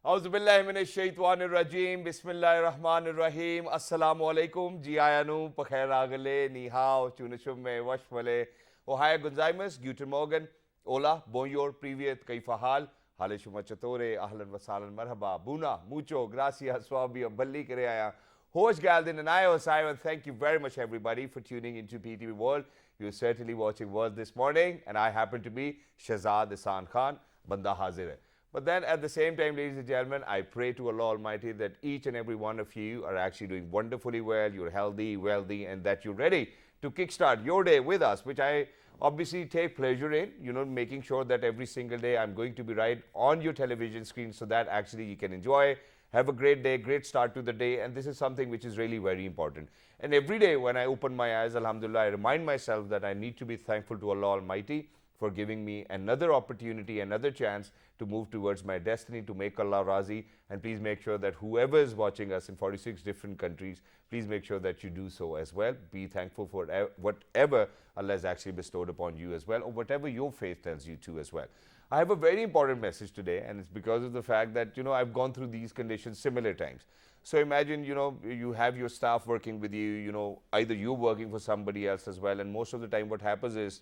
Auzubillahiminashaitanirrajim. Bismillahirrahmanirrahim. Assalamu alaikum. Jiayanu, Pakhairagale, Ni hao, Chunashume, Washmale, Ohaya Gonzaimas, Guten Morgen, Hola, Bonjour, Privyet, Kaifa Hal, Hale Shumachatore, Ahlan Wasalan, Marhaba, Buna, Mucho, Gracias, Swabi, Bali Kreaya, Hosh Galdin, and Ayo Simon. Thank you very much, everybody, for tuning into PTV World. You're certainly watching World this morning, and I happen to be Shahzad Isan Khan, Banda Hazir. But then at the same time, ladies and gentlemen, I pray to Allah Almighty that each and every one of you are actually doing wonderfully well, you're healthy, wealthy, and that you're ready to kickstart your day with us, which I obviously take pleasure in, making sure that every single day I'm going to be right on your television screen so that actually you can enjoy, have a great day, great start to the day, and this is something which is really very important. And every day when I open my eyes, alhamdulillah, I remind myself that I need to be thankful to Allah Almighty for giving me another opportunity, another chance to move towards my destiny, to make Allah Razi. And please make sure that whoever is watching us in 46 different countries, please make sure that you do so as well. Be thankful for whatever Allah has actually bestowed upon you as well, or whatever your faith tells you to as well. I have a very important message today, and it's because of the fact that, I've gone through these conditions similar times. So imagine, you have your staff working with you, either you're working for somebody else as well, and most of the time what happens is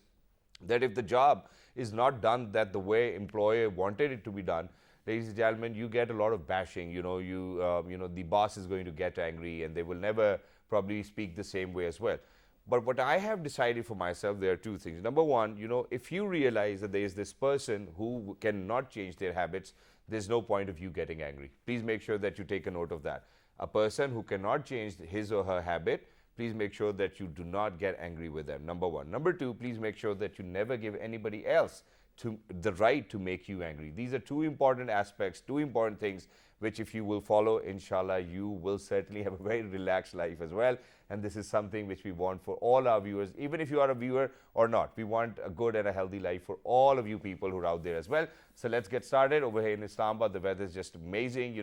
that if the job is not done that the way employer wanted it to be done, ladies and gentlemen, you get a lot of bashing. The boss is going to get angry, and they will never probably speak the same way as well. But what I have decided for myself, there are two things. Number one, if you realize that there is this person who cannot change their habits, there's no point of you getting angry. Please make sure that you take a note of that. A person who cannot change his or her habit, please make sure that you do not get angry with them, number one. Number two, please make sure that you never give anybody else the right to make you angry. These are two important aspects, two important things, which if you will follow, inshallah, you will certainly have a very relaxed life as well. And this is something which we want for all our viewers, even if you are a viewer or not. We want a good and a healthy life for all of you people who are out there as well. So let's get started. Over here in Islamabad, the weather is just amazing.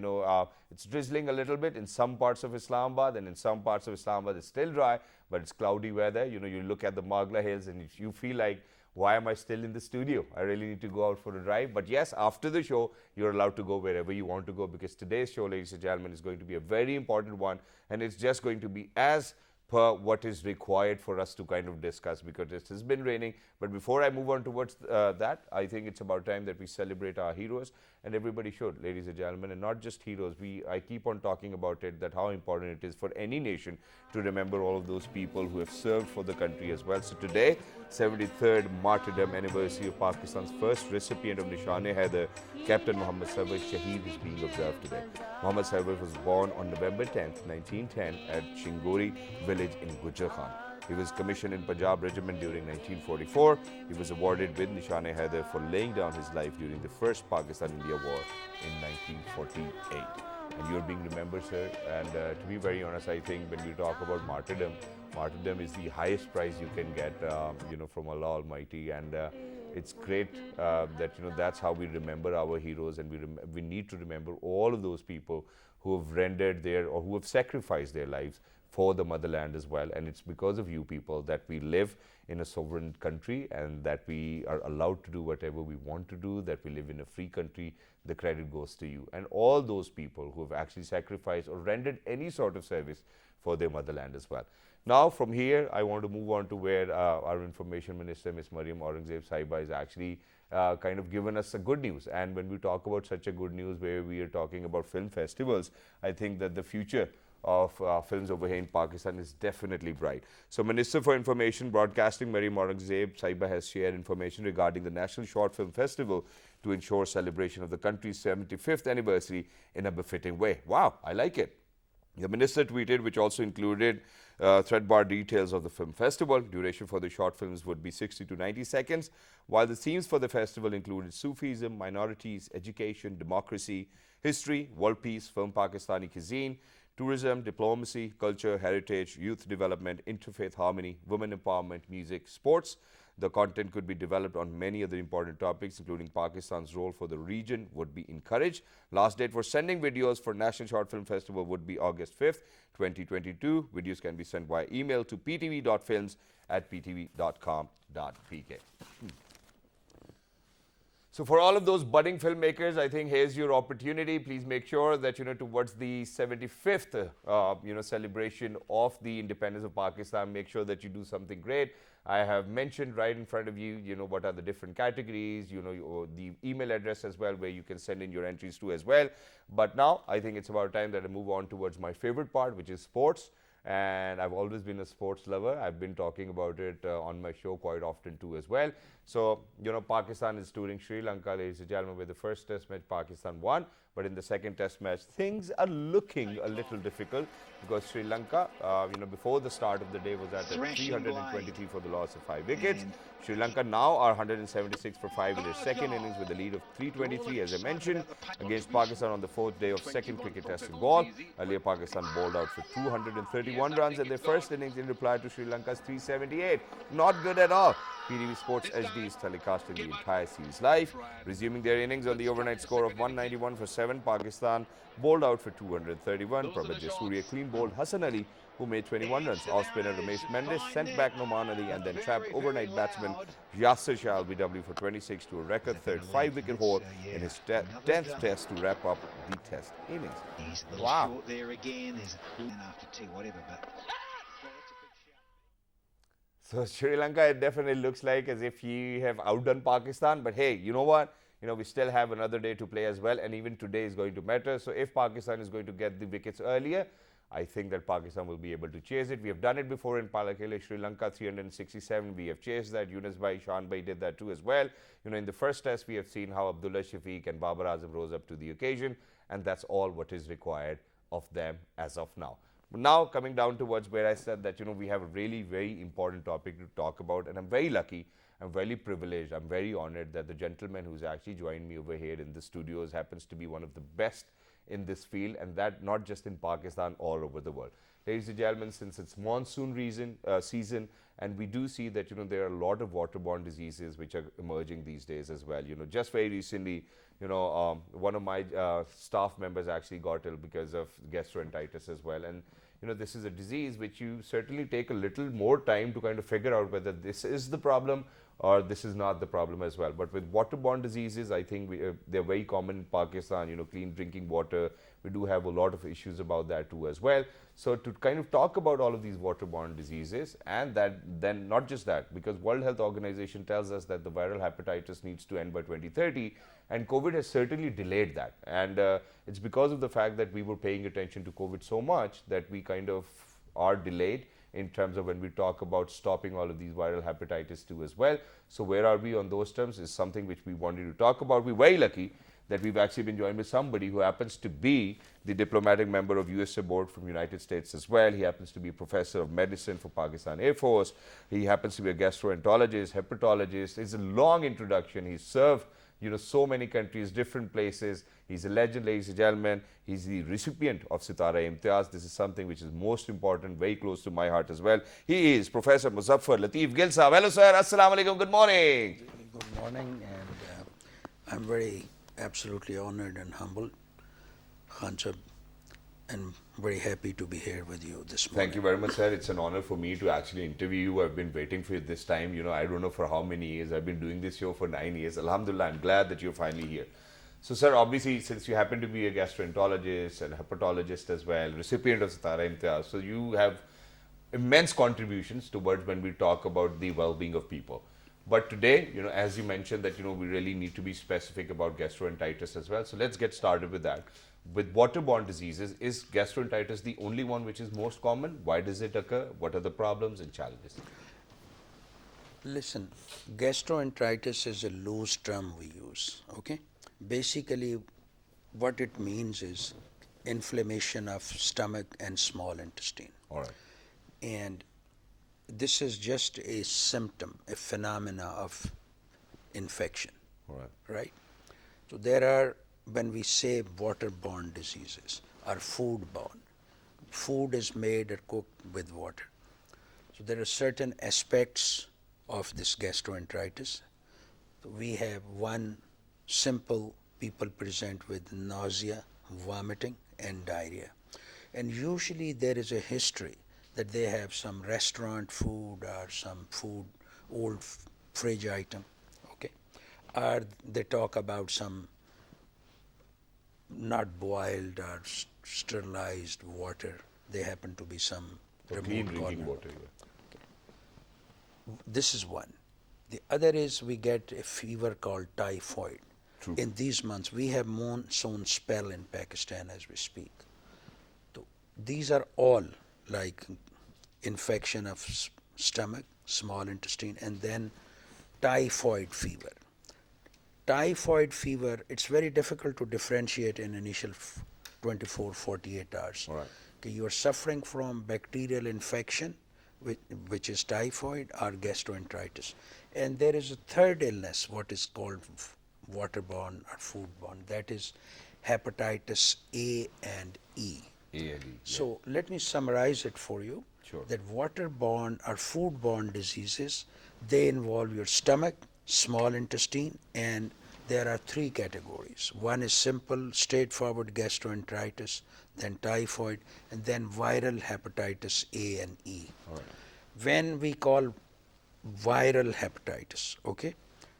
It's drizzling a little bit in some parts of Islamabad, and in some parts of Islamabad it's still dry, but it's cloudy weather. You look at the Magla Hills and you feel like, why am I still in the studio? I really need to go out for a drive. But yes, after the show, you're allowed to go wherever you want to go, because today's show, ladies and gentlemen, is going to be a very important one, and it's just going to be as per what is required for us to kind of discuss, because it has been raining. But before I move on towards that, I think it's about time that we celebrate our heroes, and everybody should, ladies and gentlemen, and not just heroes. I keep on talking about it, that how important it is for any nation to remember all of those people who have served for the country as well. So today, 73rd martyrdom anniversary of Pakistan's first recipient of Nishan-e-Haider, Captain Muhammad Sarwar Shaheed, is being observed today. Muhammad Sarwar was born on November 10th, 1910 at Shingori village in Gujar Khan. He was commissioned in Punjab Regiment during 1944. He was awarded with Nishan-e-Haider for laying down his life during the first Pakistan-India War in 1948. And you're being remembered, sir. And to be very honest, I think when we talk about martyrdom is the highest prize you can get, from Allah Almighty. And it's great that, that's how we remember our heroes, and we need to remember all of those people who have rendered or who have sacrificed their lives for the motherland as well. And it's because of you people that we live in a sovereign country, and that we are allowed to do whatever we want to do, that we live in a free country. The credit goes to you and all those people who have actually sacrificed or rendered any sort of service for their motherland as well. Now from here, I want to move on to where our Information Minister, Ms. Maryam Aurangzeb Sahiba, is actually kind of given us a good news. And when we talk about such a good news, where we are talking about film festivals, I think that the future of films over here in Pakistan is definitely bright. So Minister for Information Broadcasting, Maryam Aurangzeb Sahiba, has shared information regarding the National Short Film Festival to ensure celebration of the country's 75th anniversary in a befitting way. Wow, I like it. The minister tweeted, which also included thread bar details of the film festival. Duration for the short films would be 60 to 90 seconds, while the themes for the festival included Sufism, minorities, education, democracy, history, world peace, film Pakistani cuisine, tourism, diplomacy, culture, heritage, youth development, interfaith harmony, women empowerment, music, sports. The content could be developed on many other important topics, including Pakistan's role for the region would be encouraged. Last date for sending videos for National Short Film Festival would be August 5th, 2022. Videos can be sent via email to ptv.films@ptv.com.pk. So for all of those budding filmmakers, I think here's your opportunity. Please make sure that, towards the 75th, celebration of the independence of Pakistan, make sure that you do something great. I have mentioned right in front of you, what are the different categories, the email address as well, where you can send in your entries to as well. But now I think it's about time that I move on towards my favorite part, which is sports. And I've always been a sports lover. I've been talking about it on my show quite often too as well. So, Pakistan is touring Sri Lanka, ladies and gentlemen, with the first test match, Pakistan won. But in the second test match, things are looking a little difficult because Sri Lanka, before the start of the day was at 323 for the loss of 5 wickets. Sri Lanka now are 176 for 5 in their second innings with a lead of 323, as I mentioned, against Pakistan on the fourth day of second cricket test in ball. Earlier, Pakistan bowled out for 231 runs in their first innings in reply to Sri Lanka's 378. Not good at all. PTV Sports HD is telecasting the entire series live. Resuming their innings on the overnight score of 191 for 7, Pakistan bowled out for 231. Prabhat Jayasuriya clean bowled Hassan Ali, who made 21 runs. Off-spinner Ramesh Mendes sent back Noman Ali and then trapped overnight batsman Yasir Shah LBW for 26 to a record third 5-wicket haul in his 10th test to wrap up the test innings. Wow. There again is after tea, whatever, but so Sri Lanka, it definitely looks like as if you have outdone Pakistan. But hey, you know what? We still have another day to play as well. And even today is going to matter. So if Pakistan is going to get the wickets earlier, I think that Pakistan will be able to chase it. We have done it before in Palakele, Sri Lanka, 367. We have chased that. Yunus Bhai, Shan Bhai did that too as well. In the first test, we have seen how Abdullah Shafiq and Babar Azam rose up to the occasion. And that's all what is required of them as of now. Now, coming down towards where I said that, we have a really very important topic to talk about. And I'm very lucky, I'm very privileged, I'm very honored that the gentleman who's actually joined me over here in the studios happens to be one of the best in this field, and that not just in Pakistan, all over the world. Ladies and gentlemen, since it's monsoon season, and we do see that, there are a lot of waterborne diseases which are emerging these days as well. Just very recently, one of my staff members actually got ill because of gastroenteritis as well. And this is a disease which you certainly take a little more time to kind of figure out whether this is the problem or this is not the problem as well. But with waterborne diseases, I think they're very common in Pakistan, clean drinking water. We do have a lot of issues about that too as well. So to kind of talk about all of these waterborne diseases, and that then not just that, because World Health Organization tells us that the viral hepatitis needs to end by 2030, and COVID has certainly delayed that. And it's because of the fact that we were paying attention to COVID so much that we kind of are delayed in terms of when we talk about stopping all of these viral hepatitis too as well. So where are we on those terms is something which we wanted to talk about. We're very lucky that we've actually been joined with somebody who happens to be the diplomatic member of USA board from United States as well. He happens to be a professor of medicine for Pakistan Air Force. He happens to be a gastroenterologist, hepatologist. It's a long introduction. He's served so many countries, different places. He's a legend, ladies and gentlemen. He's the recipient of Sitara Imtiaz. This is something which is most important, very close to my heart as well. He is Professor Muzaffar Lateef Gill Sahab. Hello, sir. Assalamu alaikum. Good morning. Good morning, and I'm very absolutely honored and humbled, Khan Sahab, and very happy to be here with you this morning. Thank you very much, sir. It's an honor for me to actually interview you. I've been waiting for you this time. I don't know for how many years. I've been doing this show for 9 years. Alhamdulillah, I'm glad that you're finally here. So, sir, obviously, since you happen to be a gastroenterologist and hepatologist as well, recipient of Sitara Imtiaz, so you have immense contributions towards when we talk about the well-being of people. But today, as you mentioned that, we really need to be specific about gastroenteritis as well. So let's get started with that. With waterborne diseases, is gastroenteritis the only one which is most common? Why does it occur? What are the problems and challenges? Listen, gastroenteritis is a loose term we use, okay? Basically, what it means is inflammation of stomach and small intestine. All right. And this is just a symptom, a phenomena of infection, All right. right? So there are, when we say waterborne diseases or foodborne, food is made or cooked with water. So there are certain aspects of this gastroenteritis. We have one simple, people present with nausea, vomiting, and diarrhea. And usually there is a history that they have some restaurant food or some food, old fridge item, okay? or they talk about some not boiled or sterilized water. They happen to be some So clean remote drinking corner. water. Yeah. This is one. The other is we get a fever called typhoid. True. In these months, we have monsoon spell in Pakistan as we speak. So these are all like infection of stomach, small intestine, and then typhoid fever. Typhoid fever, it's very difficult to differentiate in initial 24, 48 hours. All right. Okay, you are suffering from bacterial infection, which is typhoid or gastroenteritis. And there is a third illness, what is called waterborne or foodborne, that is hepatitis A and E. A and E. So let me summarize it for you. Sure. That waterborne or foodborne diseases, they involve your stomach, small intestine, and there are three categories. One is simple, straightforward gastroenteritis, then typhoid, and then viral hepatitis A and E. All right. When we call viral hepatitis, okay,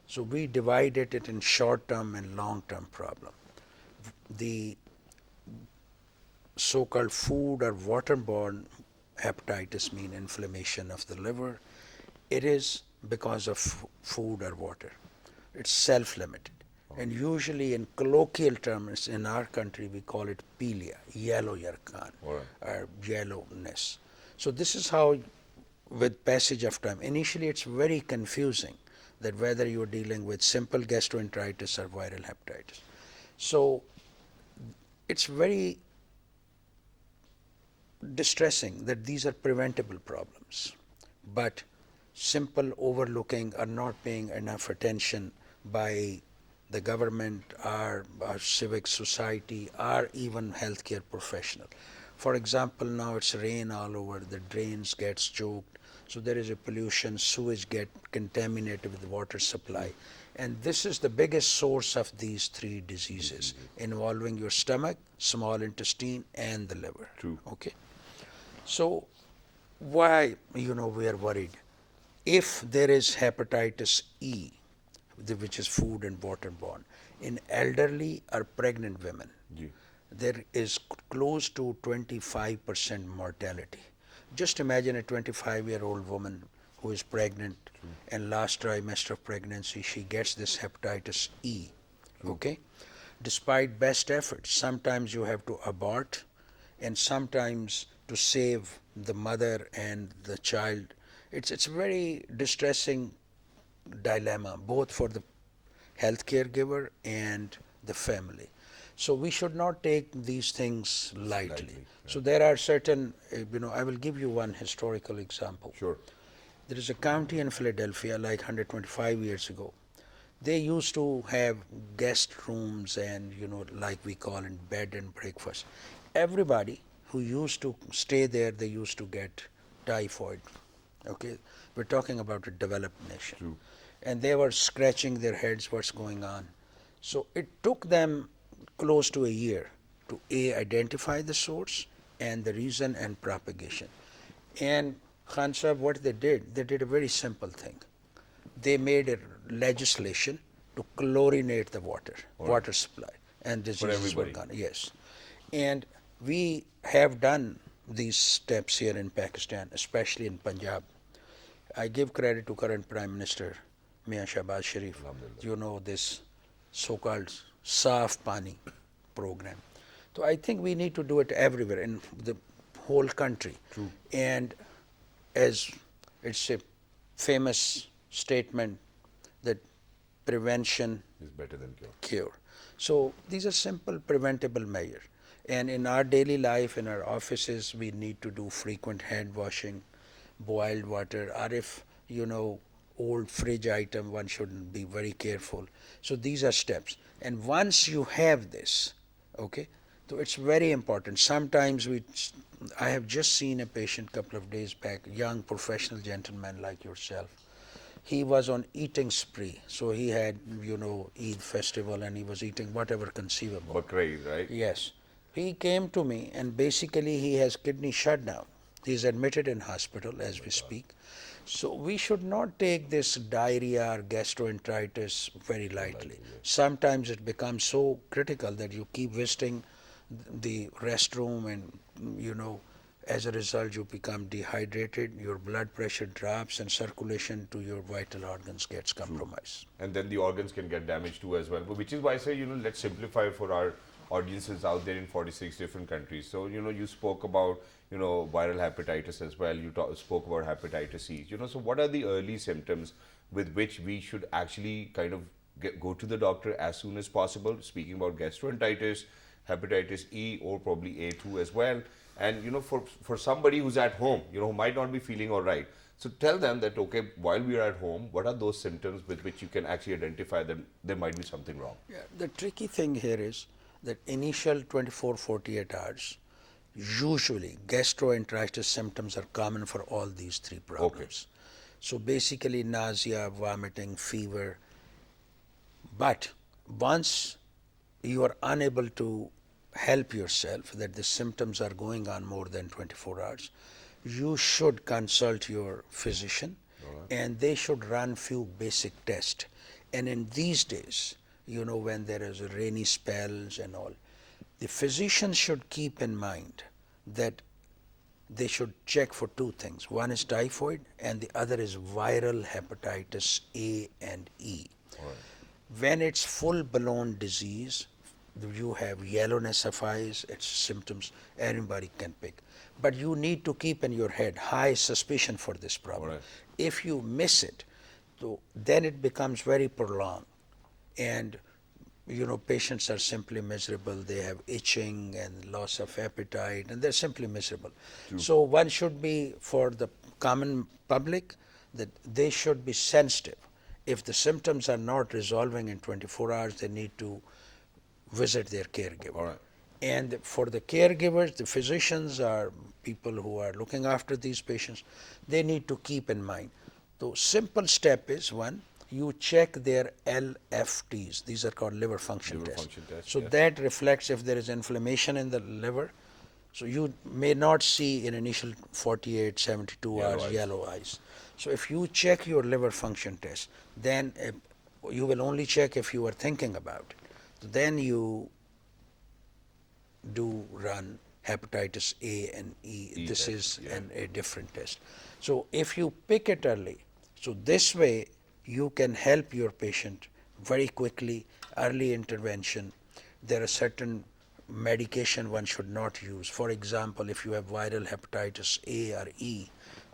so we divided it in short-term and long-term problem. The so-called food or waterborne hepatitis mean inflammation of the liver. It is because of food or water. It's self-limited. And usually in colloquial terms in our country we call it pelia, yellow yarkan, All right. or yellowness. So this is how, with passage of time, initially it's very confusing that whether you're dealing with simple gastroenteritis or viral hepatitis. So it's very distressing that these are preventable problems, but simple overlooking or not paying enough attention by the government or civic society or even healthcare professional. For example, now it's rain all over, the drains gets choked, so there is a pollution, sewage get contaminated with the water supply. And this is the biggest source of these three diseases involving your stomach, small intestine, and the liver. True. Okay. So why, we are worried? If there is hepatitis E, which is food and waterborne, in elderly or pregnant women, Ji. there is close to 25% mortality. Just imagine a 25-year-old woman who is pregnant, and last trimester of pregnancy she gets this hepatitis E. Okay? Despite best efforts, sometimes you have to abort, and sometimes to save the mother and the child. It's a very distressing dilemma, both for the healthcare giver and the family. So we should not take these things lightly. So there are certain, I will give you one historical example. Sure. There is a county in Philadelphia like 125 years ago. They used to have guest rooms and, like we call it, bed and breakfast. Everybody who used to stay there, they used to get typhoid. Okay, we're talking about a developed nation. True. And they were scratching their heads, what's going on. So it took them close to a year to identify the source and the reason and propagation. And Khan Sahib, what they did a very simple thing. They made a legislation to chlorinate the water supply, and diseases were gone. Yes. And we have done these steps here in Pakistan, especially in Punjab. I give credit to current Prime Minister Mian Shahbaz Sharif. This so-called Saaf Pani program. So I think we need to do it everywhere in the whole country. True. And as it's a famous statement that prevention Is better than cure. cure. So these are simple preventable measures. And in our daily life, in our offices, we need to do frequent hand washing, boiled water, or if, old fridge item, one should be very careful. So these are steps. And once you have this, okay, so it's very important. Sometimes I have just seen a patient a couple of days back, young professional gentleman like yourself. He was on eating spree. So he had, Eid festival and he was eating whatever conceivable. Bakri, right? Yes. He came to me and basically he has kidney shutdown. He is admitted in hospital as we speak. So we should not take this diarrhea or gastroenteritis very lightly. Sometimes it becomes so critical that you keep visiting the restroom and as a result you become dehydrated, your blood pressure drops and circulation to your vital organs gets compromised. And then the organs can get damaged too as well. But which is why I say, let's simplify for our audiences out there in 46 different countries. So, you spoke about, viral hepatitis as well. You spoke about hepatitis C. So what are the early symptoms with which we should actually kind of go to the doctor as soon as possible? Speaking about gastroenteritis, hepatitis E, or probably A2 as well. And, for somebody who's at home, who might not be feeling all right, so tell them that, okay, while we are at home, what are those symptoms with which you can actually identify that there might be something wrong? Yeah, the tricky thing here is that initial 24-48 hours, usually gastroenteritis symptoms are common for all these three problems. So basically nausea, vomiting, fever. But once you are unable to help yourself, that the symptoms are going on more than 24 hours, you should consult your physician and they should run few basic tests. And in these days, when there is rainy spells and all, the physician should keep in mind that they should check for two things. One is typhoid and the other is viral hepatitis A and E. When it's full-blown disease, you have yellowness of eyes, its symptoms, anybody can pick. But you need to keep in your head high suspicion for this problem. If you miss it, then it becomes very prolonged. And, patients are simply miserable. They have itching and loss of appetite, and they're simply miserable. So one should be, for the common public, that they should be sensitive. If the symptoms are not resolving in 24 hours, they need to visit their caregiver. And for the caregivers, the physicians are people who are looking after these patients, they need to keep in mind. The simple step is, one, you check their LFTs. These are called liver function tests. So that reflects if there is inflammation in the liver. So you may not see in initial 48, 72 hours yellow eyes. So if you check your liver function test, then you will only check if you are thinking about it. Then you do run hepatitis A and E. This is a different test. So if you pick it early, so this way you can help your patient very quickly, early intervention. There are certain medication one should not use. For example, if you have viral hepatitis A or E,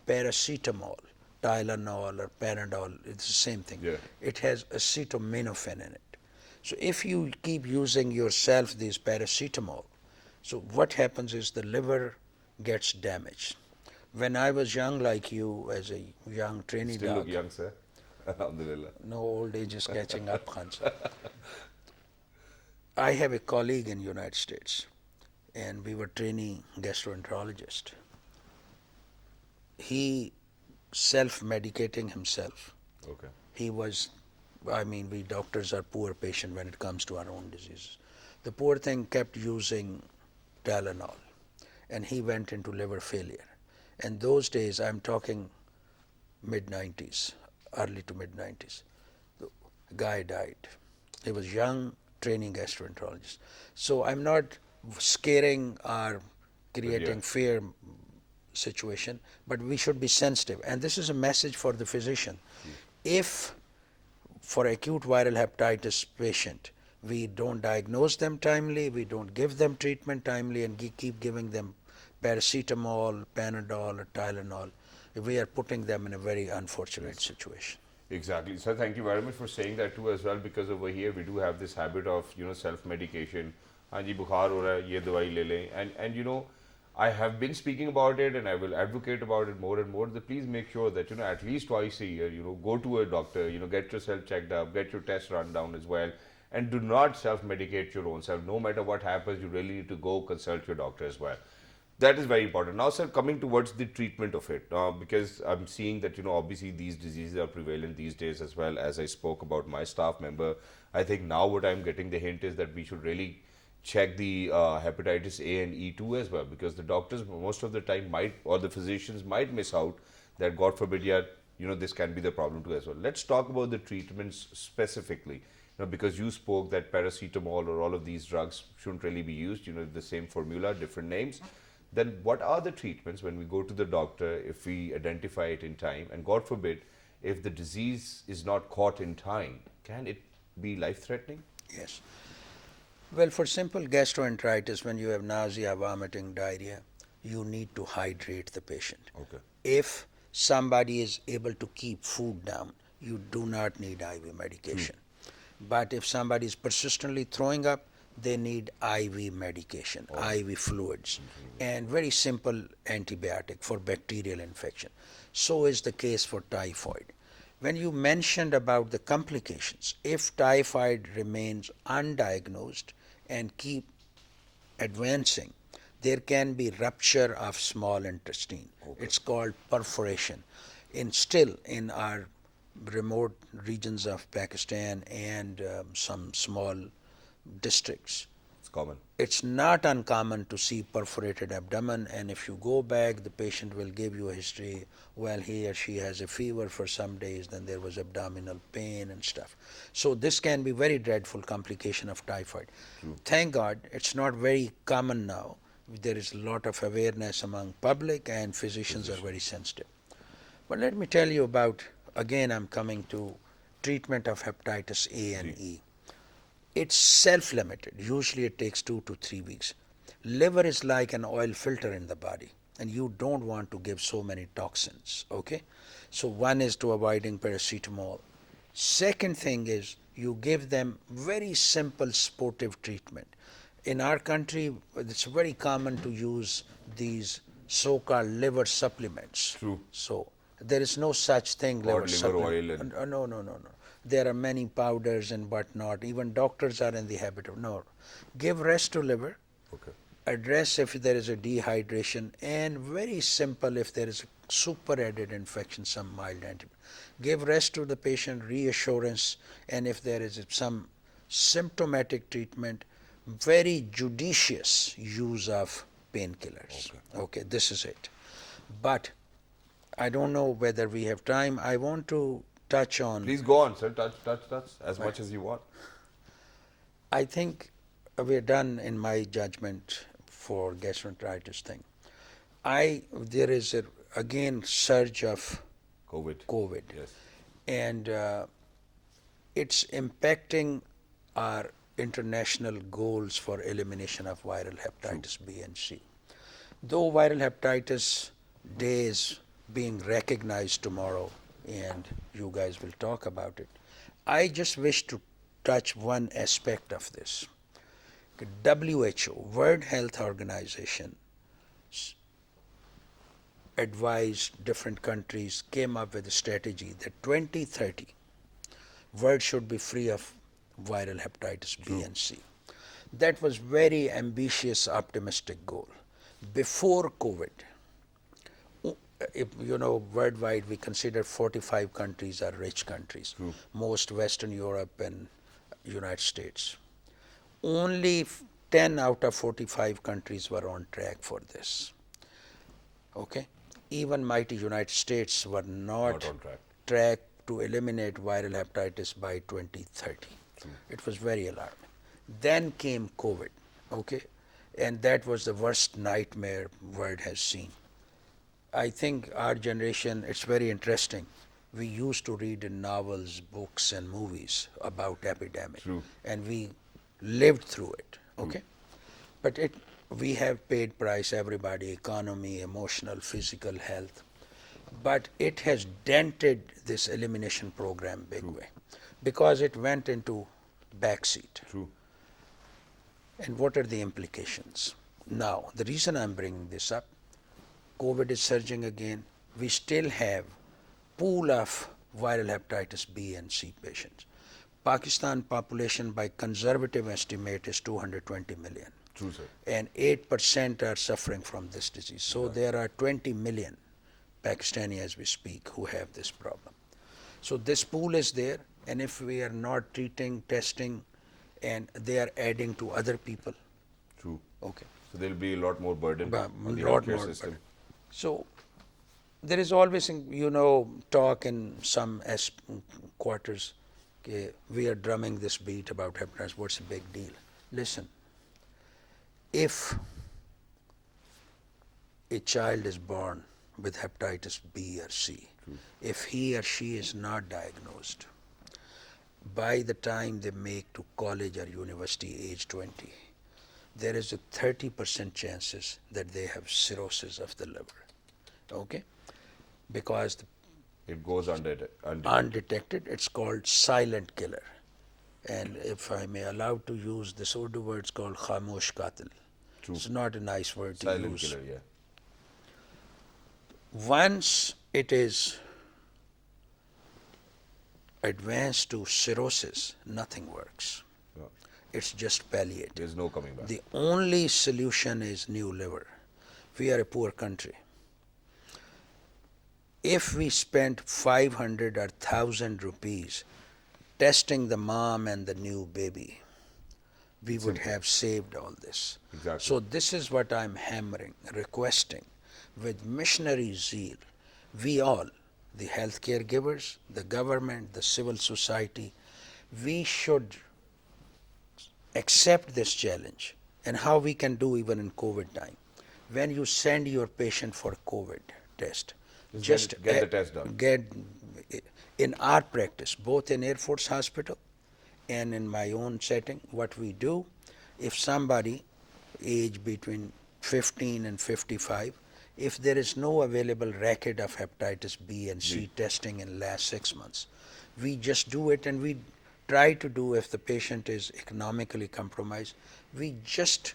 paracetamol, Tylenol or Panadol, it's the same thing. It has acetaminophen in it. So if you keep using yourself these paracetamol, so what happens is the liver gets damaged. When I was young like you, as a young trainee Still doc, look young, sir. Alhamdulillah. No, old age is catching up, Khan sir. I have a colleague in the United States, and we were training gastroenterologist. He self-medicating himself. He was, we doctors are poor patient when it comes to our own diseases. The poor thing kept using Tylenol, and he went into liver failure. And those days, I'm talking mid-90s, early to mid-90s. The guy died. He was young, training gastroenterologist. So I'm not scaring or creating fear situation, but we should be sensitive. And this is a message for the physician. If for acute viral hepatitis patient, we don't diagnose them timely, we don't give them treatment timely, and keep giving them paracetamol, Panadol, or Tylenol, we are putting them in a very unfortunate situation. Exactly. Sir, thank you very much for saying that too as well, because over here we do have this habit of, self-medication. Hanji, bukhar ho raha hai, ye dawai le lein. And I have been speaking about it and I will advocate about it more and more. That please make sure that, at least twice a year, go to a doctor, get yourself checked up, get your tests run down as well. And do not self-medicate your own self. No matter what happens, you really need to go consult your doctor as well. That is very important. Now, sir, coming towards the treatment of it, because I'm seeing that, obviously these diseases are prevalent these days as well. As I spoke about my staff member, I think now what I'm getting the hint is that we should really check the hepatitis A and E2 as well, because the doctors most of the time might, or the physicians might miss out that, God forbid, this can be the problem too as well. Let's talk about the treatments specifically. Because you spoke that paracetamol or all of these drugs shouldn't really be used, the same formula, different names. Then what are the treatments when we go to the doctor if we identify it in time? And God forbid, if the disease is not caught in time, can it be life-threatening? Yes. Well, for simple gastroenteritis, when you have nausea, vomiting, diarrhea, you need to hydrate the patient. Okay. If somebody is able to keep food down, you do not need IV medication. But if somebody is persistently throwing up, they need IV medication, IV fluids, and very simple antibiotic for bacterial infection. So is the case for typhoid. When you mentioned about the complications, if typhoid remains undiagnosed and keep advancing, there can be rupture of small intestine. Okay. It's called perforation. Still in our remote regions of Pakistan and some small districts, It's common. it's not uncommon to see perforated abdomen, and if you go back, the patient will give you a history. Well, he or she has a fever for some days, then there was abdominal pain and stuff. So this can be very dreadful complication of typhoid. Thank God it's not very common now. There is a lot of awareness among public, and physicians are very sensitive. But let me tell you about, again I'm coming to treatment of hepatitis A and E. It's self-limited. Usually it takes 2 to 3 weeks. Liver is like an oil filter in the body, and you don't want to give so many toxins, okay? So one is to avoiding paracetamol. Second thing is you give them very simple sportive treatment. In our country, it's very common to use these so-called liver supplements. True. So there is no such thing, liver liver supplement. oil and- No. There are many powders and whatnot. Even doctors are in the habit of, no. Give rest to liver. Okay. Address if there is a dehydration, and very simple if there is a super added infection, some mild antibiotic. Give rest to the patient, reassurance, and if there is some symptomatic treatment, very judicious use of painkillers. Okay, this is it. But I don't know whether we have time. I want to touch on. Please go on, sir. Touch as much as you want. I think we're done in my judgment for gastroenteritis thing. There is again surge of COVID. Yes. And it's impacting our international goals for elimination of viral hepatitis B and C. Though viral hepatitis day is being recognized tomorrow, and you guys will talk about it, I just wish to touch one aspect of this. WHO, World Health Organization, advised different countries, came up with a strategy that 2030, world should be free of viral hepatitis B and C. That was very ambitious, optimistic goal. Before COVID, if worldwide we consider 45 countries are rich countries, most Western Europe and United States. Only 10 out of 45 countries were on track for this. Okay? Even mighty United States were not on track to eliminate viral hepatitis by 2030. It was very alarming. Then came COVID, okay? And that was the worst nightmare world has seen. I think our generation, it's very interesting. We used to read in novels, books, and movies about epidemic. And we lived through it, okay? But we have paid price, everybody, economy, emotional, physical health. But it has dented this elimination program big way because it went into backseat. And what are the implications? Now, the reason I'm bringing this up, COVID is surging again. We still have pool of viral hepatitis B and C patients. Pakistan population by conservative estimate is 220 million. True, sir. And 8% are suffering from this disease. So there are 20 million Pakistani as we speak who have this problem. So this pool is there, and if we are not treating, testing, and they are adding to other people. True. Okay. So there will be a lot more burden on the lot healthcare more system. burden. So there is always, talk in some quarters, okay, we are drumming this beat about hepatitis. What's the big deal? Listen, if a child is born with hepatitis B or C, if he or she is not diagnosed, by the time they make to college or university age 20, there is a 30% chances that they have cirrhosis of the liver. Okay? Because It goes undetected, it's called silent killer. And if I may allow to use this Urdu word, it's called khamosh qatil. True. It's not a nice word to Silent use. killer, yeah. Once it is advanced to cirrhosis, nothing works. Yeah. It's just palliative. There's no coming back. The only solution is new liver. We are a poor country. If we spent 500 or 1,000 rupees testing the mom and the new baby, we would have saved all this. Exactly. So this is what I'm hammering, requesting, with missionary zeal, we all, the healthcare givers, the government, the civil society, we should accept this challenge. And how we can do even in COVID time. When you send your patient for COVID test, Just get the test done. In our practice, both in Air Force Hospital and in my own setting, what we do, if somebody age between 15 and 55, if there is no available record of hepatitis B and C testing in last 6 months, we just do it, and we try to do, if the patient is economically compromised, we just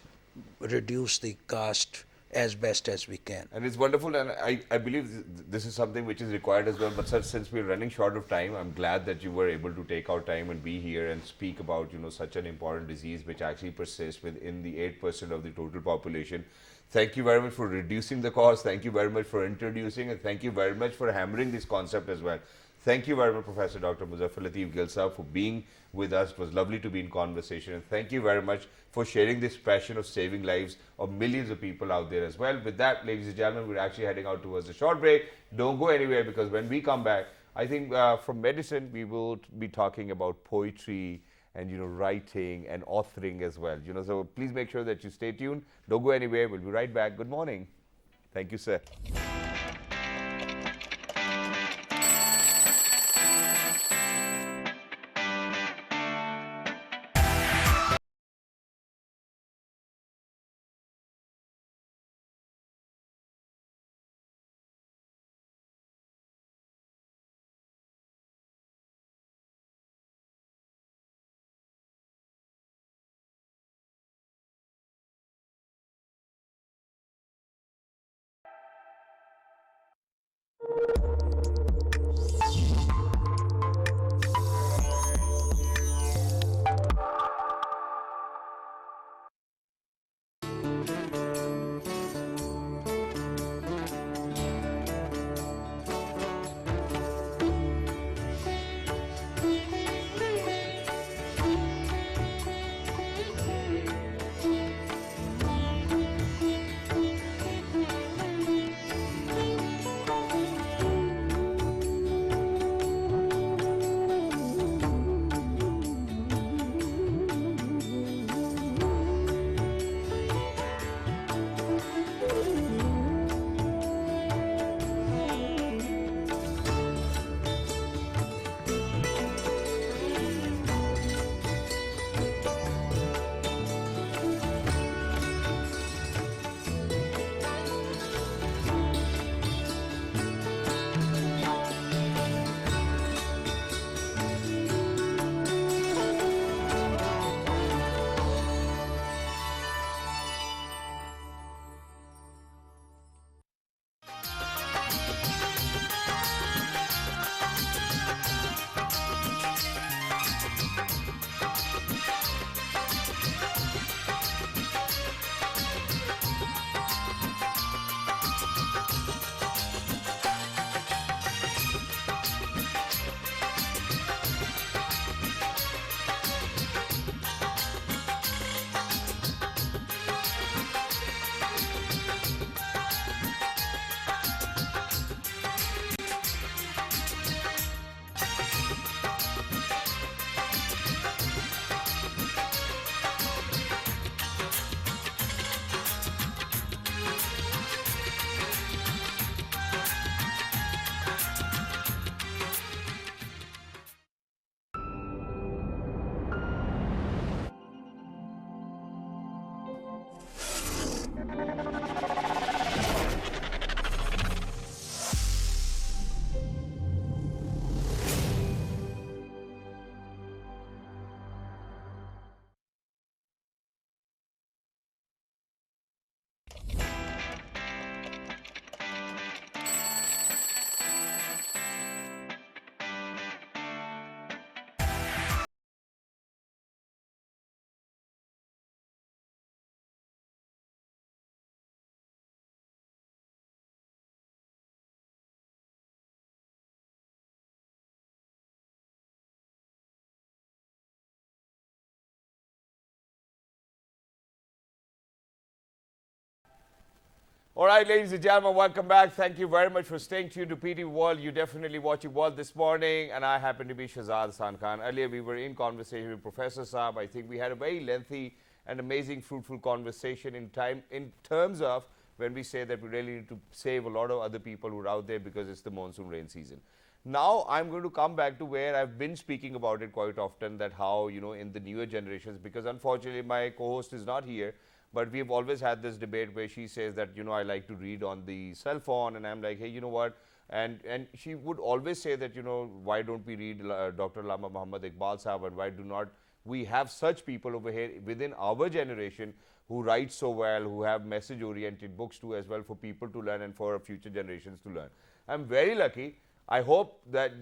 reduce the cost as best as we can. And it's wonderful, and I believe this is something which is required as well. But sir, since we're running short of time, I'm glad that you were able to take out time and be here and speak about, such an important disease which actually persists within the 8% of the total population. Thank you very much for reducing the cost. Thank you very much for introducing, and thank you very much for hammering this concept as well. Thank you very much, Professor Dr. Muzaffar Lateef Gill Sahab, for being with us. It was lovely to be in conversation. And thank you very much for sharing this passion of saving lives of millions of people out there as well. With that, ladies and gentlemen, we're actually heading out towards a short break. Don't go anywhere, because when we come back, I think from medicine, we will be talking about poetry and writing and authoring as well. So please make sure that you stay tuned. Don't go anywhere. We'll be right back. Good morning. Thank you, sir. All right, ladies and gentlemen, welcome back. Thank you very much for staying tuned to PT World. You definitely watching World this morning, and I happen to be Shahzad Hassan Khan. Earlier, we were in conversation with Professor Saab. I think we had a very lengthy and amazing, fruitful conversation in terms of when we say that we really need to save a lot of other people who are out there because it's the monsoon rain season. Now, I'm going to come back to where I've been speaking about it quite often, that how, in the newer generations, because unfortunately my co-host is not here, but we've always had this debate where she says that, I like to read on the cell phone, and I'm like, hey, you know what? And she would always say that, why don't we read Dr. Allama Muhammad Iqbal Sahab, and why do not we have such people over here within our generation who write so well, who have message-oriented books too as well for people to learn and for future generations to learn. I'm very lucky. I hope that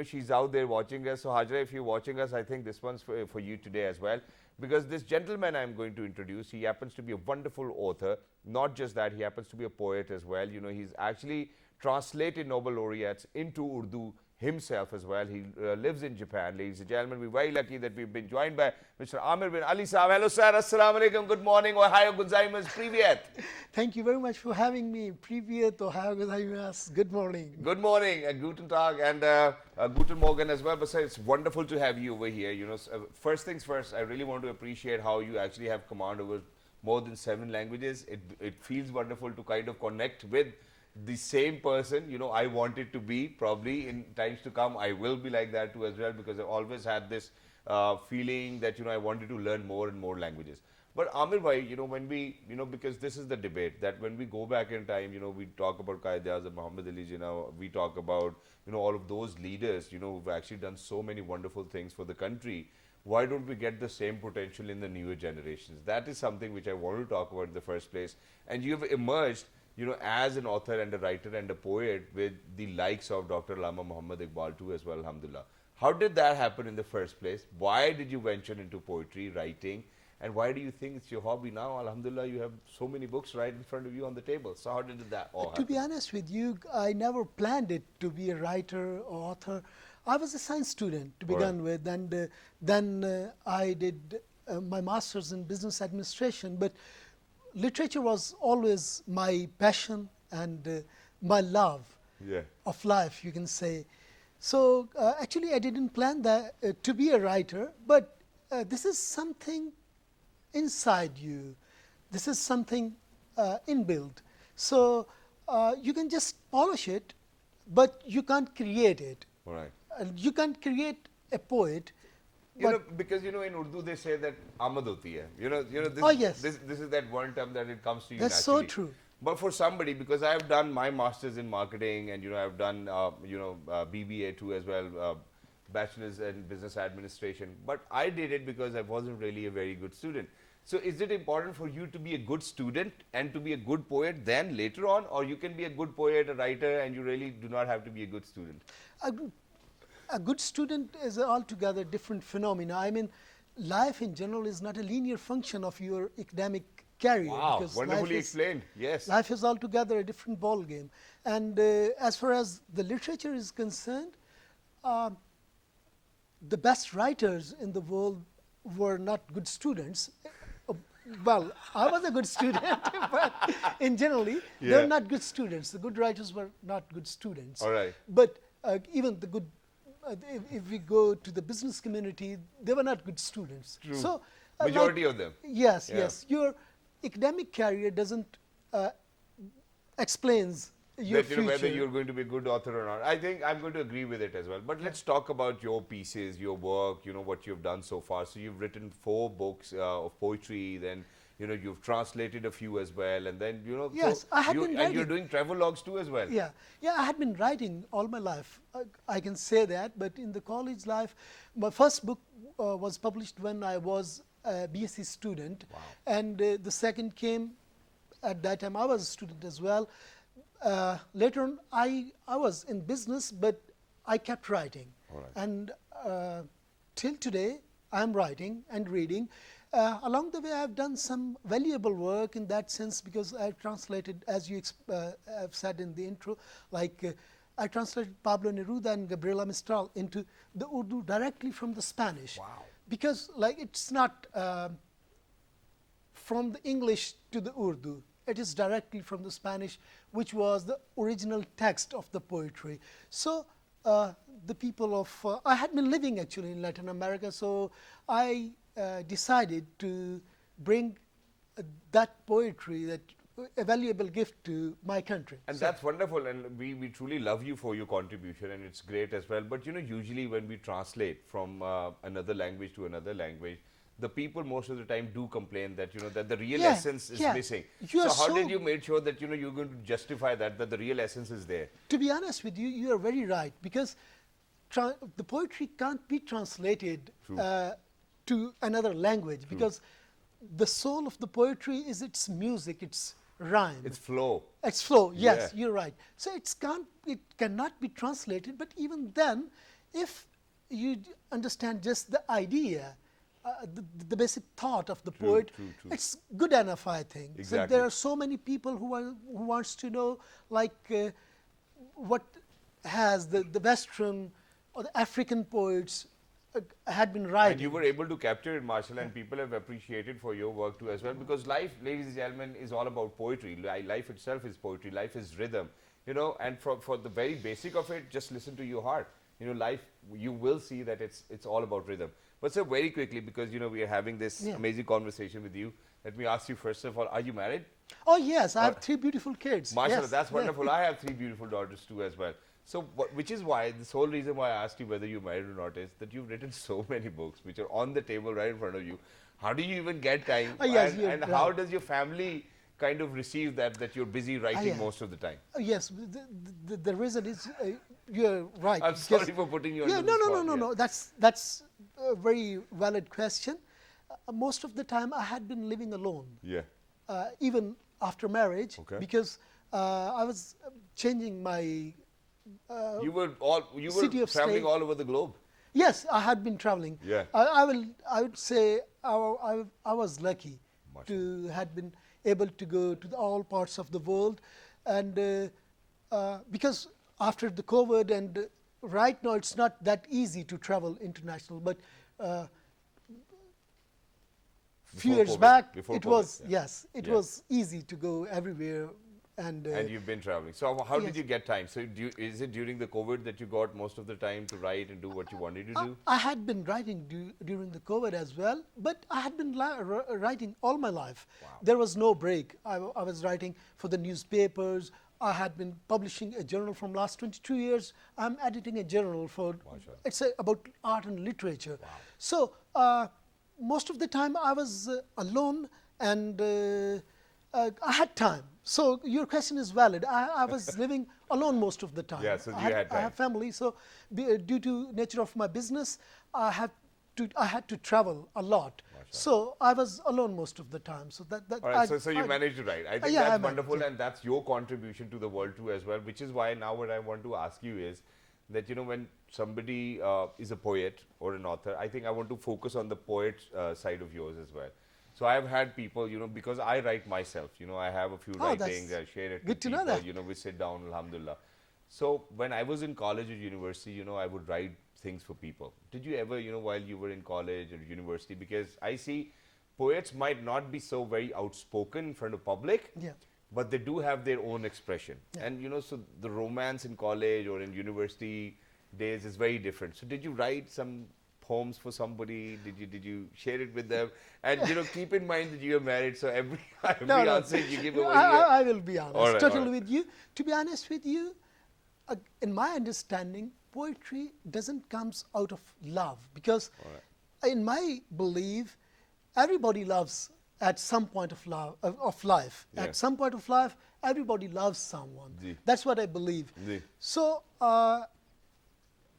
she's out there watching us. So Hajra, if you're watching us, I think this one's for you today as well. Because this gentleman I'm going to introduce, he happens to be a wonderful author. Not just that, he happens to be a poet as well. He's actually translated Nobel laureates into Urdu himself as well. He lives in Japan. Ladies and gentlemen, we're very lucky that we've been joined by Mr. Amir bin Ali Saab. Hello, sir. Assalamu alaikum. Good morning. Ohayo gozaimasu. Privyet. Thank you very much for having me. Privyet. Ohayo gozaimasu. Good morning. Good morning. Guten Tag and Guten Morgen as well. But sir, it's wonderful to have you over here. First things first, I really want to appreciate how you actually have command over more than 7 languages. It feels wonderful to kind of connect with the same person. I want it to be, probably in times to come I will be like that too as well, because I've always had this feeling that I wanted to learn more and more languages. But Amir bhai, when we, because this is the debate that when we go back in time, we talk about Qaid-e-Azam Muhammad Ali Jinnah, we talk about all of those leaders who've actually done so many wonderful things for the country. Why don't we get the same potential in the newer generations? That is something which I want to talk about in the first place. And you've emerged as an author and a writer and a poet with the likes of Dr. Allama Muhammad Iqbal too as well, alhamdulillah. How did that happen in the first place? Why did you venture into poetry, writing? And why do you think it's your hobby now? Alhamdulillah, you have so many books right in front of you on the table. So how did that all happen? To be honest with you, I never planned it to be a writer or author. I was a science student to begin with, and then I did my master's in business administration. But literature was always my passion and my love of life, you can say. So actually I didn't plan that to be a writer, but this is something inside you. This is something inbuilt. So you can just polish it, but you can't create it. Right. You can't create a poet. Because in Urdu they say that amad hoti hai. This is that one term that it comes to you That's naturally. so true. But for somebody, because I have done my master's in marketing and I've done BBA too as well, bachelor's in business administration. But I did it because I wasn't really a very good student. So is it important for you to be a good student and to be a good poet then later on, or you can be a good poet, a writer, and you really do not have to be a good student? A good student is an altogether different phenomena. I mean, life in general is not a linear function of your academic career. Wow, wonderfully explained. Yes. Life is altogether a different ball game. And as far as the literature is concerned, the best writers in the world were not good students. Well, I was a good student, but in generally, they were not good students. The good writers were not good students. All right. But even the good, if we go to the business community, they were not good students. True. So, majority of them. Yes, yes. Your academic career doesn't explains your that, future. whether you're going to be a good author or not. I think I'm going to agree with it as well. But let's talk about your pieces, your work, what you've done so far. So you've written 4 books of poetry, then you've translated a few as well, and then Yes, so I had been and writing. you're doing travelogues too as well. Yeah, I had been writing all my life. I can say that, but in the college life, my first book was published when I was a BSc student, and the second came at that time. I was a student as well. Later on, I was in business, but I kept writing, and till today, I'm writing and reading. Along the way, I've done some valuable work in that sense, because I've translated, as you have said in the intro, like I translated Pablo Neruda and Gabriela Mistral into the Urdu directly from the Spanish. Wow. Because like it's not from the English to the Urdu. it is directly from the Spanish, which was the original text of the poetry. So the people of, I had been living actually in Latin America, so I decided to bring that poetry, that a valuable gift to my country. And So- that's wonderful, and we truly love you for your contribution, and it's great as well. But usually when we translate from another language to another language, the people most of the time do complain that that the real Yeah, essence is yeah. missing. You are So how so- did you make sure that you're going to justify that the real essence is there? To be honest with you, you are very right, because the poetry can't be translated to another language, because the soul of the poetry is its music, its rhyme. It's flow. It's flow, yes, Yeah. you're right. So it cannot be translated, but even then, if you understand just the idea, the basic thought of the poet, true. it's good enough, I think. So Exactly. there are so many people who wants to know, like, what has the Western or the African poets had been writing. And you were able to capture it, Marshall, and people have appreciated for your work too as well, because life, ladies and gentlemen, is all about poetry. Life itself is poetry. Life is rhythm, and for the very basic of it, just listen to your heart. Life, you will see that it's all about rhythm. But sir, very quickly, because we are having this Yeah. amazing conversation with you, let me ask you first of all, are you married? Oh yes, I have 3 beautiful kids. Marshall, Yes, that's yeah. wonderful. I have 3 beautiful daughters too as well. So, which is why, this whole reason why I asked you whether you're married or not is that you've written so many books which are on the table right in front of you. How do you even get time? Yes, and you're and how right. does your family kind of receive that you're busy writing yeah. most of the time? Yes, the reason is you're right. I'm because- sorry for putting you on Yeah, the no, spot. no. That's a very valid question. Most of the time, I had been living alone, Yeah. even after marriage, Okay. because I was changing my. You were City of traveling stay. all over the globe. Yes, I had been traveling. Yeah. I would say I was lucky Mashallah. to had been able to go to all parts of the world, and because after the COVID and right now it's not that easy to travel international, but few Before years COVID, back before it COVID, was yeah. yes it Yeah. was easy to go everywhere, and And you've been traveling. So how did yes. you get time? So is it during the COVID that you got most of the time to write and do what you wanted to do? I had been writing during the COVID as well, but I had been writing all my life. There was no break. I was writing for the newspapers. I had been publishing a journal from last 22 years. I'm editing a journal for, Mashallah. it's about art and literature. So most of the time I was alone, and I had time. So your question is valid. I was living alone most of the time. Yeah, so you I had I time. have family, so due to nature of my business, I had to travel a lot. So I was alone most of the time. So that All right, so you managed to write. I think yeah, I that's managed, wonderful, yeah. and that's your contribution to the world too as well, which is why now what I want to ask you is that, when somebody is a poet or an author, I think I want to focus on the poet side of yours as well. So I've had people, because I write myself, I have a few Oh, that's writings, I share it good with to people, know that. we sit down, alhamdulillah. So when I was in college or university, I would write things for people. Did you ever, while you were in college or university, because I see poets might not be so very outspoken in front of public, Yeah. but they do have their own expression. Yeah. And, so the romance in college or in university days is very different. So did you write some poems for somebody? Did you share it with them? And, keep in mind that you are married, so every No. answer you give away. I will be honest, All right, totally all right. with you. To be honest with you, in my understanding, poetry doesn't comes out of love, because in my belief, everybody loves at some point of life. Yeah. At some point of life, everybody loves someone. Ji. That's what I believe. Ji. So a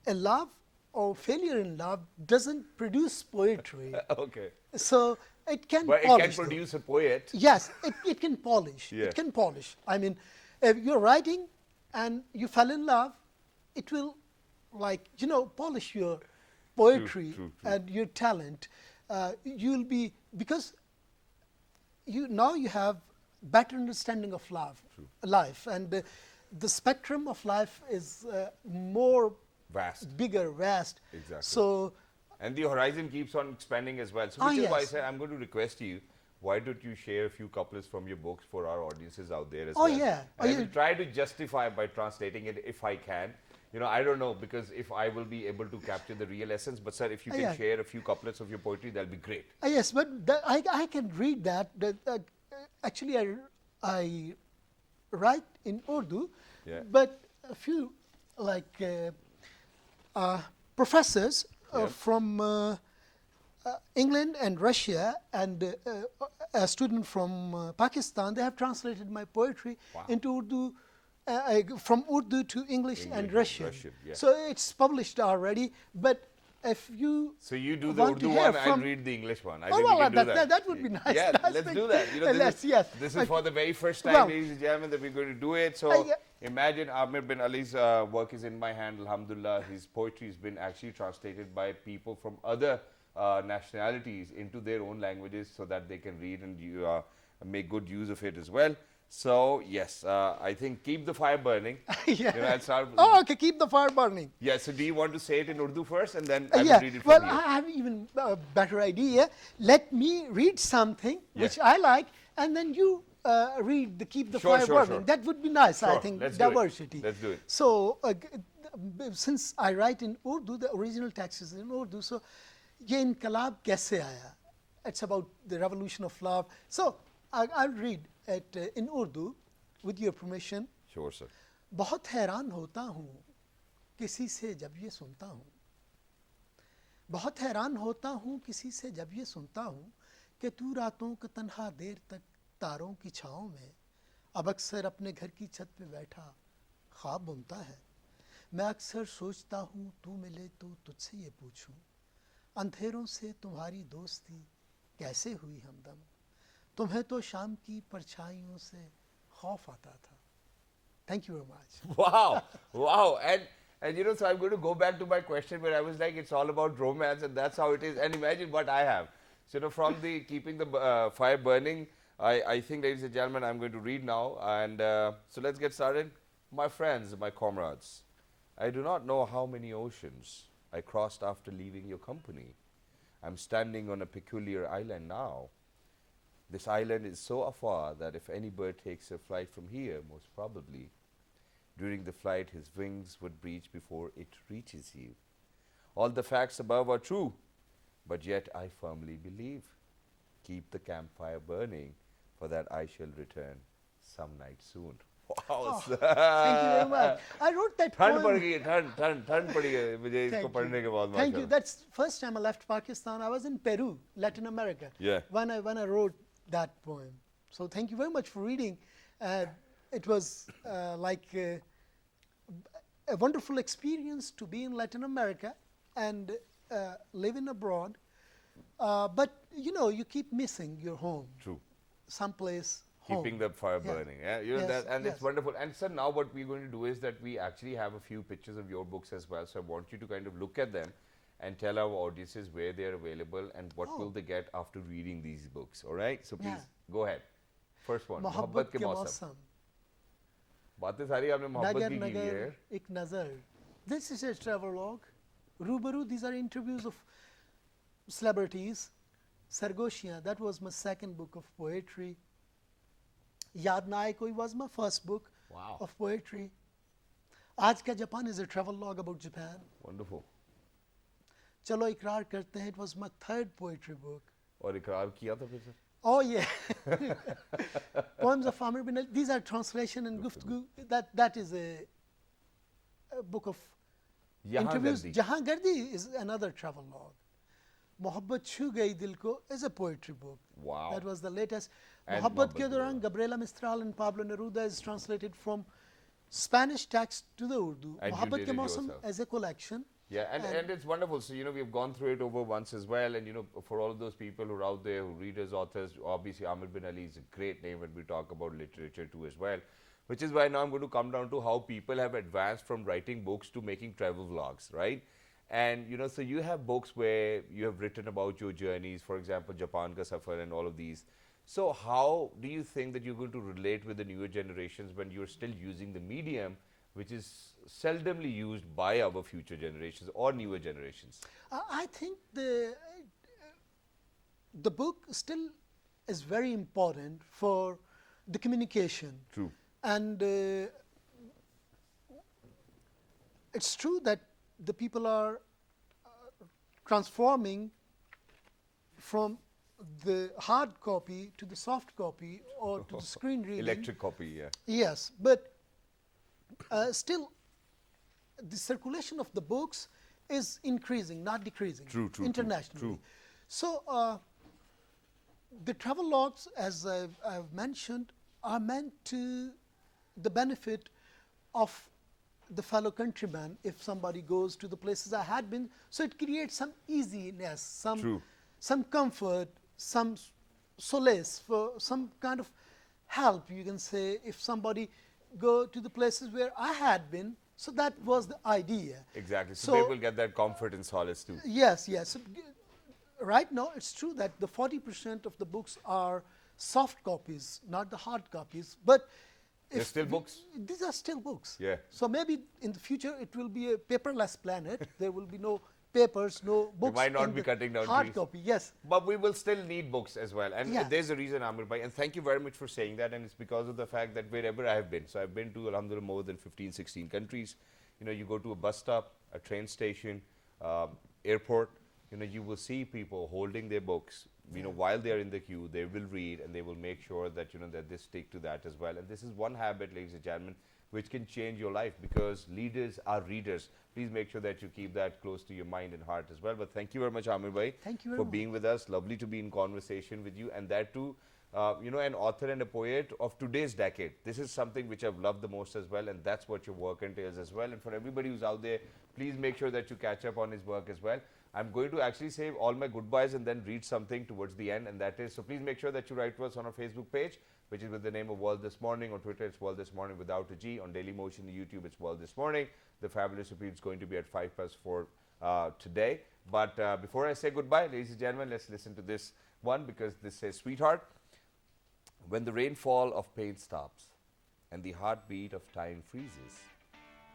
love or failure in love doesn't produce poetry. Okay. So it can But it polish can though. produce a poet. Yes, it can polish. Yeah. It can polish. I mean, if you're writing and you fell in love, it will, polish your poetry true. and your talent. You'll be, because now you have better understanding of life, and the spectrum of life is more Vast. bigger, vast. Exactly. So And the horizon keeps on expanding as well. So Ah, which is why I yes. said I'm going to request you, why don't you share a few couplets from your books for our audiences out there as Oh, well? yeah. And Oh, I will yeah. try to justify by translating it if I can. You know, I don't know, because if I will be able to capture the real essence, but sir, if you can Yeah. share a few couplets of your poetry, that'll be great. Yes, but I can read that. Actually, I write in Urdu, Yeah. but a few like professors Yeah. from England and Russia and a student from Pakistan, they have translated my poetry Wow. into Urdu, from Urdu to English and and Russian. Russian, yeah. So it's published already, but if you So you do the want to Urdu hear one, I'll from- read the English one. I Oh, think well, we can do that- that would be nice. Yeah, Nice let's thing. do that. You know, Let's- yes. This is for the very first time, Well- ladies and gentlemen, that we're going to do it. So yeah. imagine Amir bin Ali's work is in my hand, alhamdulillah. His poetry has been actually translated by people from other nationalities into their own languages so that they can read and make good use of it as well. So yes, I think keep the fire burning. Yeah. You know, I'll start. Oh, okay, keep the fire burning. Yeah. So do you want to say it in Urdu first, and then I will Yeah, read it well, from you? I have even a better idea. Let me read something which I like, and then you read the keep the Sure, fire sure, burning. sure. That would be nice, I Sure, think. let's do it. Diversity. Let's do it. So, since I write in Urdu, the original text is in Urdu. So, ये इनकलाब कैसे आया? It's about the revolution of love. So, I'll read it in Urdu, with your permission. Sure, sir. बहुत हैरान होता हूँ किसी से जब ये सुनता हूँ, बहुत हैरान होता हूँ किसी से जब ये सुनता हूँ कि तू रातों को तन्हा देर तक तारों की छाँव में अब अक्सर अपने घर की छत पे बैठा ख्वाब बुनता है। मैं अक्सर सोचता हूँ तू मिले तो तुझसे ये पूछूं, अंधेरों से तुम्हारी दोस्ती कैसे हुई हमदम, तुम्हें तो शाम की परछाइयों से खौफ आता था। Thank you very much. Wow, wow. And you know, so I'm going to go back to my question where I was like, it's all about romance, and that's how it is. And imagine what I have. So, you know, from the keeping the fire burning, I think, ladies and gentlemen, I'm going to read now. And so let's get started. My friends, my comrades, I do not know how many oceans I crossed after leaving your company. I'm standing on a peculiar island now. This island is so afar that if any bird takes a flight from here, most probably, during the flight his wings would breach before it reaches you. All the facts above are true, but yet I firmly believe. Keep the campfire burning, for that I shall return some night soon. Wow, sir. Thank you very much. I wrote that ठंड poem. पड़ गई है, ठंड पड़ी है मुझे इसको Thank पढ़ने के बाद Thank you. माशाल्लाह। That's first time I left Pakistan. I was in Peru, Latin America. Yeah. When I wrote that poem. So thank you very much for reading. It was like a wonderful experience to be in Latin America and living abroad. But you know, you keep missing your home. True. Someplace home. Keeping the fire Yeah. burning. Yeah, you know Yes, that, and yes. it's wonderful. And sir, now what we're going to do is that we actually have a few pictures of your books as well. So I want you to kind of look at them and tell our audiences where they're available and what will they get after reading these books. All right? So please Yeah. go ahead. First one. मोहब्बत के मौसम. मौसम, बातें सारी आपने मोहब्बत नगर की की है. नगर एक नजर. This is a travelogue. Rubaru, these are interviews of celebrities. Sargoshian, that was my second book of poetry. Yaad Na Aaye Koi was my first book Wow. of poetry. Aaj Ka Japan is a travelogue about Japan. Wonderful. Chalo Ikrar Karte Hain, it was my third poetry book. और इकरार किया था फिर sir. Oh yeah. Poems of Amir bin Ali. These are translation and Guftgu. That is a book of यहाँ interviews. गर्दी. Jahan Gardi is another travelogue. Mohabbat Chhu Gayi Dil Ko is a poetry book. Wow. That was the latest. And Mohabbat Mohabbat Ke Duran, Gabriela Mistral and Pablo Neruda is translated from Spanish text to the Urdu. And you Mohabbat did Ke it Mausam yourself. as a collection. Yeah, and it's wonderful. So, you know, we've gone through it over once as well. And, you know, for all of those people who are out there who read as authors, obviously Amir bin Ali is a great name when we talk about literature too as well. Which is why now I'm going to come down to how people have advanced from writing books to making travel vlogs, right? And, you know, so you have books where you have written about your journeys, for example, Japan Ka Safar and all of these. So how do you think that you're going to relate with the newer generations when you're still using the medium, which is seldomly used by our future generations or newer generations? I think the book still is very important for the communication. True. And it's true that the people are transforming from the hard copy to the soft copy or to the screen reading. Electric copy, yeah. Yes, but still the circulation of the books is increasing, not decreasing. True, true, internationally. true. So the travel logs, as I've mentioned, are meant to the benefit of the fellow countryman if somebody goes to the places I had been. So it creates some easiness, True. some comfort, some solace, for some kind of help, you can say, if somebody go to the places where I had been. So that was the idea. Exactly. So they will get that comfort and solace too. Yes, yes. So, right now, it's true that the 40% of the books are soft copies, not the hard copies. But They're still books? These are still books. Yeah. So maybe in the future it will be a paperless planet. There will be no papers, no books. might not in be the cutting down hard trees. copy. Yes. But we will still need books as well. And Yeah. there's a reason, Amir Bhai, and thank you very much for saying that. And it's because of the fact that wherever I have been, so I've been to, alhamdulillah, more than 15, 16 countries. You know, you go to a bus stop, a train station, airport, you know, you will see people holding their books. You know, while they're in the queue, they will read and they will make sure that, you know, that they stick to that as well. And this is one habit, ladies and gentlemen, which can change your life, because leaders are readers. Please make sure that you keep that close to your mind and heart as well. But thank you very much, Amir Bhai, Thank you very for much. being with us. Lovely to be in conversation with you, and that too, you know, an author and a poet of today's decade. This is something which I've loved the most as well, and that's what your work entails as well. And for everybody who's out there, please make sure that you catch up on his work as well. I'm going to actually save all my goodbyes and then read something towards the end, and that is, so please make sure that you write to us on our Facebook page, which is with the name of World This Morning. On Twitter, it's World This Morning without a G. On Dailymotion, YouTube, it's World This Morning. The fabulous repeat is going to be at 4:05 today. But before I say goodbye, ladies and gentlemen, let's listen to this one, because this says, "Sweetheart, when the rainfall of pain stops and the heartbeat of time freezes,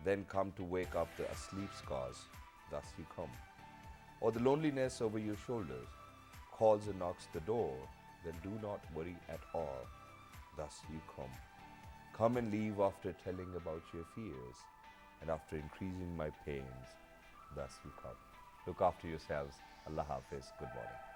then come to wake up the asleep scars, thus you come. Or the loneliness over your shoulders calls and knocks the door, then do not worry at all, thus you come. Come and leave after telling about your fears, and after increasing my pains, thus you come. Look after yourselves. Allah Hafiz. Good morning."